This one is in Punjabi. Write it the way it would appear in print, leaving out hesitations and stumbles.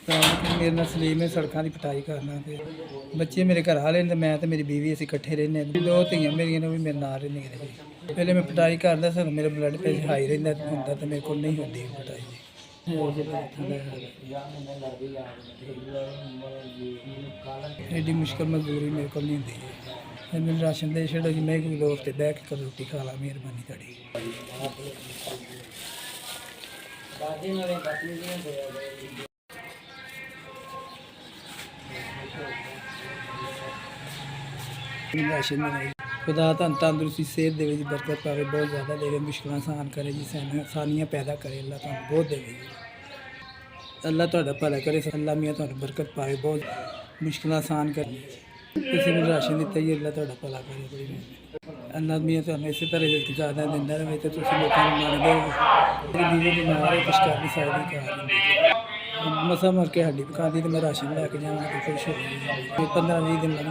ਮੇਰੇ ਨਾਲ ਸਲੀਮ ਹੈ, ਸੜਕਾਂ ਦੀ ਪਟਾਈ ਕਰਨਾ ਤੇ ਬੱਚੇ ਮੇਰੇ ਘਰ ਵਾਲੇ ਨੇ ਤੇ ਮੈਂ ਤੇ ਮੇਰੀ ਬੀਵੀ ਅਸੀਂ ਇਕੱਠੇ ਰਹਿੰਦੇ ਹਾਂ। ਦੋ ਧੀਆਂ ਮੇਰੀਆਂ ਨੇ ਉਹ ਵੀ ਮੇਰੇ ਨਾਲ ਰਹਿੰਦੀਆਂ ਨੇ। ਪਹਿਲੇ ਮੈਂ ਪਟਾਈ ਕਰਦਾ ਸੀ, ਮੇਰਾ ਬਲੱਡ ਪ੍ਰੈਸ਼ਰ ਹਾਈ ਰਹਿੰਦਾ ਹੁੰਦਾ ਤੇ ਮੇਰੇ ਕੋਲ ਨਹੀਂ ਹੁੰਦੀ ਪਟਾਈ ਜੀ। ਐਡੀ ਮੁਸ਼ਕਲ ਮਜ਼ਦੂਰੀ ਮੇਰੇ ਕੋਲ ਨਹੀਂ ਹੁੰਦੀ ਜੀ। ਮੈਨੂੰ ਰਾਸ਼ਨ ਦੇ ਛੱਡੋ ਜੀ, ਮੈਂ ਕੋਈ ਦੋਸਤ ਤੇ ਬਹਿ ਕੇ ਰੋਟੀ ਖਾ ਲਾ, ਮਿਹਰਬਾਨੀ ਤੁਹਾਡੀ। ਰਾਸ਼ਨ ਮਿਲੇ ਖੁਦਾ ਤੁਹਾਨੂੰ ਤੰਦਰੁਸਤੀ ਸਿਹਤ ਦੇਵੇ ਜੀ, ਬਰਕਤ ਪਾਵੇ, ਬਹੁਤ ਜ਼ਿਆਦਾ ਦੇਵੇ, ਮੁਸ਼ਕਲਾਂ ਆਸਾਨ ਕਰੇ ਜੀ, ਆਸਾਨੀਆਂ ਪੈਦਾ ਕਰੇ। ਅੱਲਾ ਤੁਹਾਨੂੰ ਬਹੁਤ ਦੇਵੇ ਜੀ। ਅੱਲਾ ਤੁਹਾਡਾ ਭਲਾ ਕਰੇ। ਅੱਲਾ ਮੀਆਂ ਤੁਹਾਨੂੰ ਬਰਕਤ ਪਾਵੇ, ਬਹੁਤ ਮੁਸ਼ਕਲਾਂ ਆਸਾਨ ਕਰੇ। ਕਿਸੇ ਨੂੰ ਰਾਸ਼ਨ ਦਿੱਤਾ ਜੀ, ਅੱਲਾ ਤੁਹਾਡਾ ਭਲਾ ਕਰੇ। ਬੜੀ ਮਿਹਰਬਾਨੀ। ਅੱਲਾ ਮੀਆਂ ਤੁਹਾਨੂੰ ਇਸੇ ਤਰ੍ਹਾਂ ਇਲਤਜ਼ਾਮਾਂ ਦਿੰਦਾ ਰਹੇ ਤੇ ਤੁਸੀਂ ਲੋਕਾਂ ਨੂੰ ਮੰਨਦੇ ਹੋ। ਮੇਰੀ ਬੀਵੀ ਬਿਮਾਰ ਹੈ, ਕੁਛ ਕਰ ਨਹੀਂ ਸਕਦੀ ਘਰ। ਮਸਾਂ ਮਰ ਕੇ ਹੱਡੀ ਪਕਾਉਂਦੀ ਤੇ ਮੈਂ ਰਾਸ਼ਨ ਲੈ ਕੇ ਜਾਵਾਂ ਤੇ ਖੁਸ਼ ਹੋ ਗਈ। 15-20 ਦਿਨ ਲੱਗ